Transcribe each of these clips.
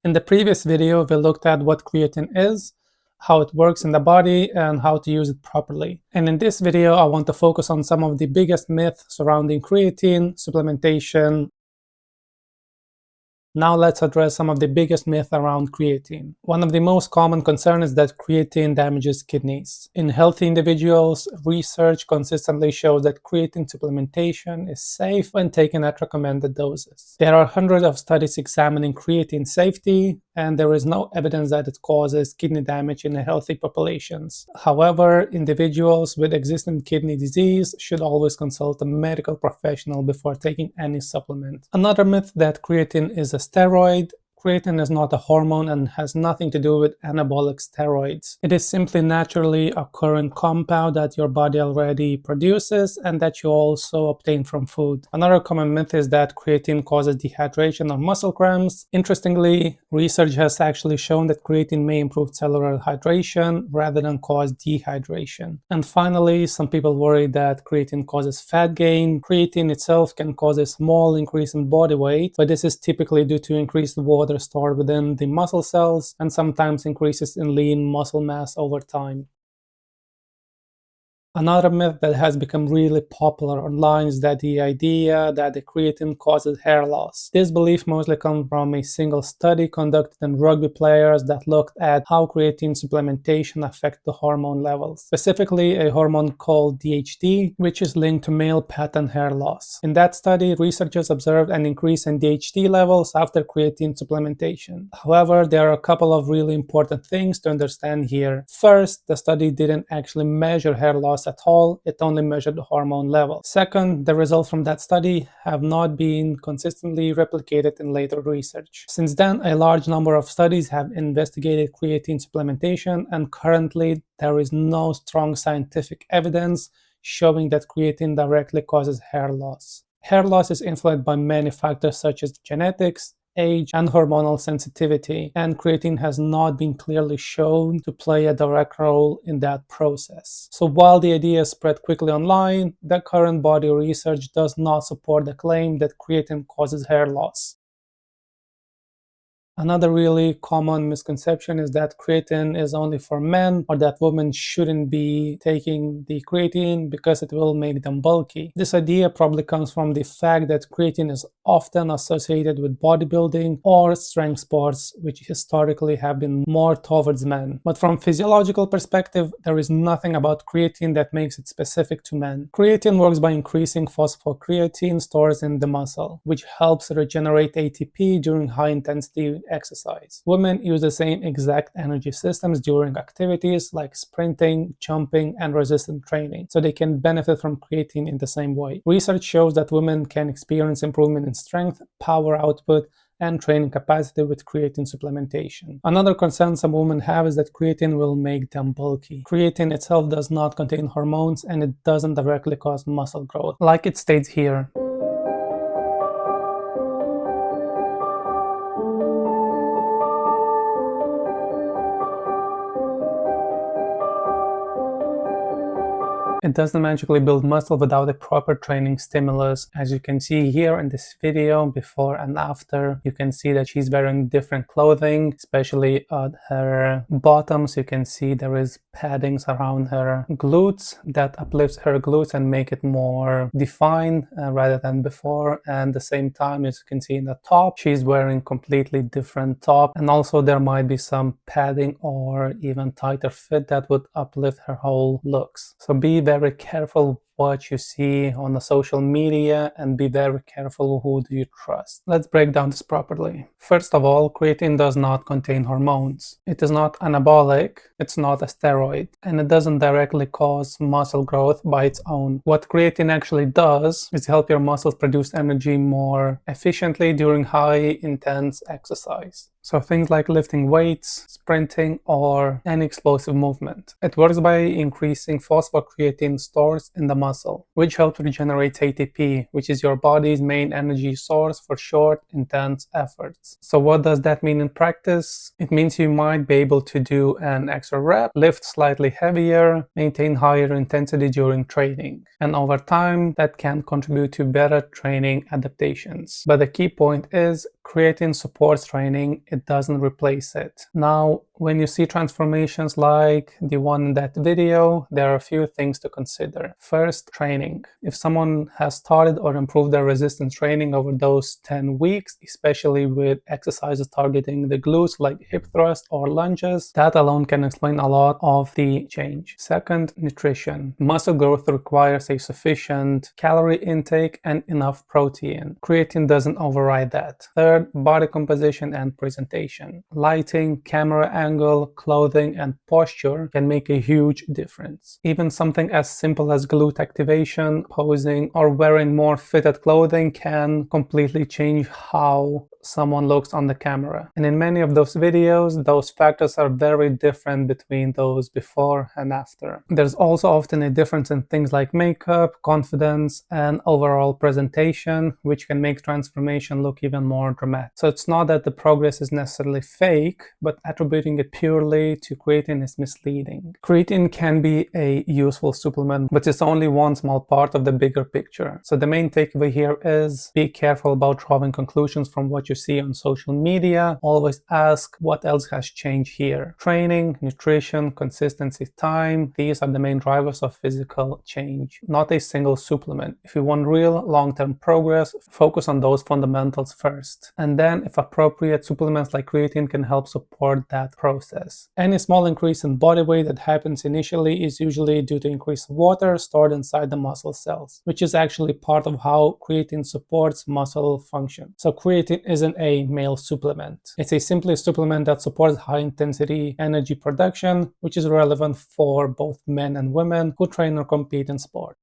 In the previous video, we looked at what creatine is, how it works in the body, and how to use it properly. And in this video, I want to focus on some of the biggest myths surrounding creatine, supplementation. Now let's address some of the biggest myths around creatine. One of the most common concerns is that creatine damages kidneys. In healthy individuals, research consistently shows that creatine supplementation is safe when taken at recommended doses. There are hundreds of studies examining creatine safety, and there is no evidence that it causes kidney damage in healthy populations. However, individuals with existing kidney disease should always consult a medical professional before taking any supplement. Another myth that creatine is a steroid. Creatine is not a hormone and has nothing to do with anabolic steroids. It is simply naturally occurring compound that your body already produces and that you also obtain from food. Another common myth is that creatine causes dehydration or muscle cramps. Interestingly, research has actually shown that creatine may improve cellular hydration rather than cause dehydration. And finally, some people worry that creatine causes fat gain. Creatine itself can cause a small increase in body weight, but this is typically due to increased water stored within the muscle cells and sometimes increases in lean muscle mass over time. Another myth that has become really popular online is that the idea that the creatine causes hair loss. This belief mostly comes from a single study conducted in rugby players that looked at how creatine supplementation affects the hormone levels, specifically a hormone called DHT, which is linked to male pattern hair loss. In that study, researchers observed an increase in DHT levels after creatine supplementation. However, there are a couple of really important things to understand here. First, the study didn't actually measure hair loss at all, it only measured the hormone level. Second, the results from that study have not been consistently replicated in later research. Since then, a large number of studies have investigated creatine supplementation, and currently there is no strong scientific evidence showing that creatine directly causes hair loss. Hair loss is influenced by many factors such as genetics, age, and hormonal sensitivity, and creatine has not been clearly shown to play a direct role in that process. So while the idea spread quickly online, the current body research does not support the claim that creatine causes hair loss. Another really common misconception is that creatine is only for men, or that women shouldn't be taking the creatine because it will make them bulky. This idea probably comes from the fact that creatine is often associated with bodybuilding or strength sports, which historically have been more towards men. But from a physiological perspective, there is nothing about creatine that makes it specific to men. Creatine works by increasing phosphocreatine stores in the muscle, which helps regenerate ATP during high-intensity exercise. Women use the same exact energy systems during activities like sprinting, jumping, and resistance training, so they can benefit from creatine in the same way. Research shows that women can experience improvement in strength, power output, and training capacity with creatine supplementation. Another concern some women have is that creatine will make them bulky. Creatine itself does not contain hormones, and it doesn't directly cause muscle growth, like it states here. It doesn't magically build muscle without a proper training stimulus. As you can see here in this video, before and after, you can see that she's wearing different clothing, especially at her bottoms. You can see there is paddings around her glutes that uplifts her glutes and make it more defined rather than before. And at the same time, as you can see in the top, she's wearing completely different top. And also there might be some padding or even tighter fit that would uplift her whole looks. So be very careful what you see on the social media and be very careful who do you trust. Let's break down this properly. First of all, creatine does not contain hormones. It is not anabolic, it's not a steroid, and it doesn't directly cause muscle growth by its own. What creatine actually does is help your muscles produce energy more efficiently during high intense exercise. So things like lifting weights, sprinting, or any explosive movement. It works by increasing phosphocreatine stores in the muscle, which helps regenerate ATP, which is your body's main energy source for short, intense efforts. So what does that mean in practice? It means you might be able to do an extra rep, lift slightly heavier, maintain higher intensity during training. And over time, that can contribute to better training adaptations. But the key point is, Creatine supports training, it doesn't replace it. Now, when you see transformations like the one in that video, there are a few things to consider. First, training. If someone has started or improved their resistance training over those 10 weeks, especially with exercises targeting the glutes like hip thrust or lunges, that alone can explain a lot of the change. Second, nutrition. Muscle growth requires a sufficient calorie intake and enough protein. Creatine doesn't override that. Third, body composition and presentation. Lighting, camera angle, clothing, and posture can make a huge difference. Even something as simple as glute activation, posing, or wearing more fitted clothing can completely change how someone looks on the camera. And in many of those videos, those factors are very different between those before and after. There's also often a difference in things like makeup, confidence, and overall presentation, which can make transformation look even more dramatic. So it's not that the progress is necessarily fake, but attributing it purely to creatine is misleading. Creatine can be a useful supplement, but it's only one small part of the bigger picture. So the main takeaway here is be careful about drawing conclusions from what you see on social media. Always ask what else has changed here. Training, nutrition, consistency, time, these are the main drivers of physical change, not a single supplement. If you want real long-term progress, focus on those fundamentals first. And then, if appropriate, supplements like creatine can help support that process. Any small increase in body weight that happens initially is usually due to increased water stored inside the muscle cells, which is actually part of how creatine supports muscle function. So creatine isn't a male supplement. It's a simply supplement that supports high-intensity energy production, which is relevant for both men and women who train or compete in sport.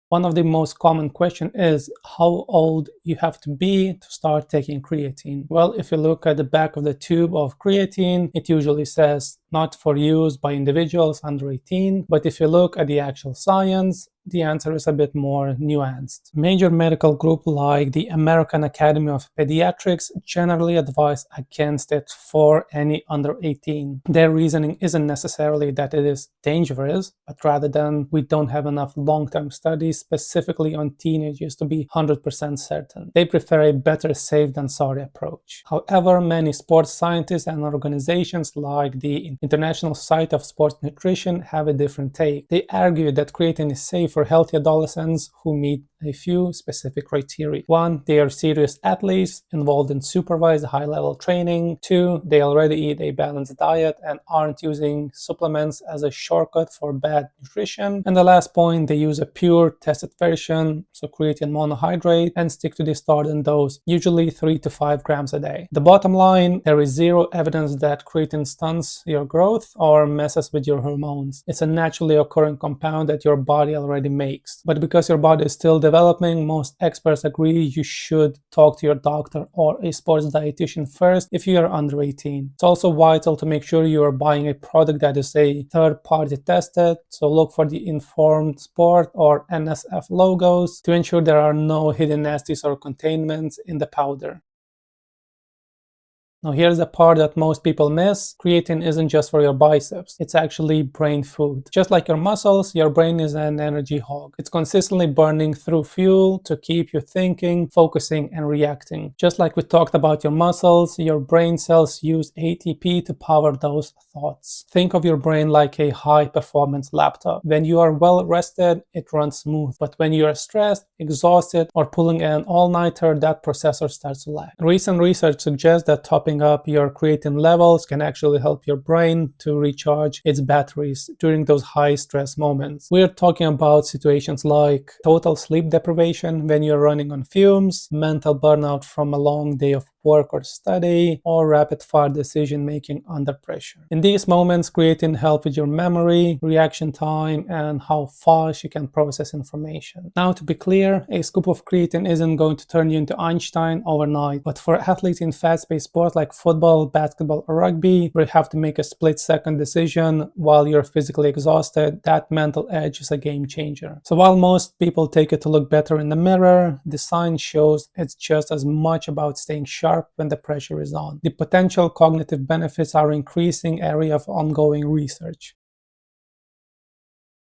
One of the most common questions is how old you have to be to start taking creatine. Well, if you look at the back of the tube of creatine, it usually says not for use by individuals under 18. But if you look at the actual science, the answer is a bit more nuanced. Major medical groups like the American Academy of Pediatrics generally advise against it for any under 18. Their reasoning isn't necessarily that it is dangerous, but rather than we don't have enough long-term studies specifically on teenagers to be 100% certain. They prefer a better safe than sorry approach. However, many sports scientists and organizations like the International Society of Sports Nutrition have a different take. They argue that creatine is safe for healthy adolescents who meet a few specific criteria. 1, they are serious athletes involved in supervised high-level training. 2, they already eat a balanced diet and aren't using supplements as a shortcut for bad nutrition. And the last point, they use a pure tested version, so creatine monohydrate, and stick to the starting dose, usually 3 to 5 grams a day. The bottom line, there is zero evidence that creatine stunts your growth or messes with your hormones. It's a naturally occurring compound that your body already makes. But because your body is still developing, most experts agree you should talk to your doctor or a sports dietitian first if you are under 18. It's also vital to make sure you are buying a product that is a third-party tested, so look for the Informed Sport or NSF logos to ensure there are no hidden nasties or contaminants in the powder. Now here's the part that most people miss. Creatine isn't just for your biceps. It's actually brain food. Just like your muscles, your brain is an energy hog. It's consistently burning through fuel to keep you thinking, focusing, and reacting. Just like we talked about your muscles, your brain cells use ATP to power those thoughts. Think of your brain like a high-performance laptop. When you are well rested, it runs smooth. But when you are stressed, exhausted, or pulling an all-nighter, that processor starts to lag. Recent research suggests that topping up your creatine levels can actually help your brain to recharge its batteries during those high stress moments. We're talking about situations like total sleep deprivation when you're running on fumes, mental burnout from a long day of work or study, or rapid-fire decision-making under pressure. In these moments, creatine helps with your memory, reaction time, and how fast you can process information. Now, to be clear, a scoop of creatine isn't going to turn you into Einstein overnight, but for athletes in fast-paced sports like football, basketball, or rugby, where you have to make a split-second decision while you're physically exhausted, that mental edge is a game changer. So while most people take it to look better in the mirror, the science shows it's just as much about staying sharp when the pressure is on. The potential cognitive benefits are an increasing area of ongoing research.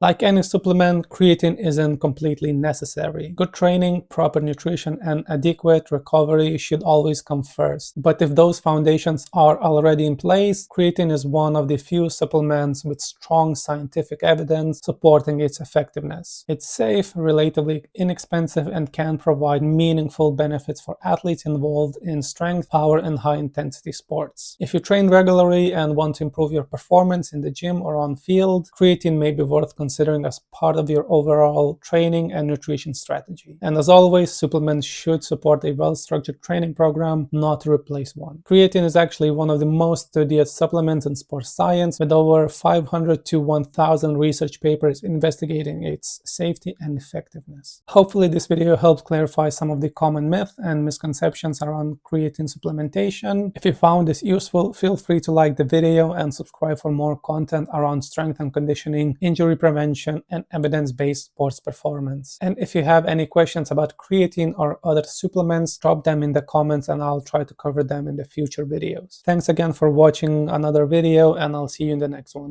Like any supplement, creatine isn't completely necessary. Good training, proper nutrition, and adequate recovery should always come first. But if those foundations are already in place, creatine is one of the few supplements with strong scientific evidence supporting its effectiveness. It's safe, relatively inexpensive, and can provide meaningful benefits for athletes involved in strength, power, and high-intensity sports. If you train regularly and want to improve your performance in the gym or on field, creatine may be worth considering as part of your overall training and nutrition strategy. And as always, supplements should support a well-structured training program, not replace one. Creatine is actually one of the most studied supplements in sports science, with over 500 to 1,000 research papers investigating its safety and effectiveness. Hopefully this video helped clarify some of the common myths and misconceptions around creatine supplementation. If you found this useful, feel free to like the video and subscribe for more content around strength and conditioning, injury prevention, and evidence-based sports performance. And if you have any questions about creatine or other supplements, drop them in the comments and I'll try to cover them in the future videos. Thanks again for watching another video, and I'll see you in the next one.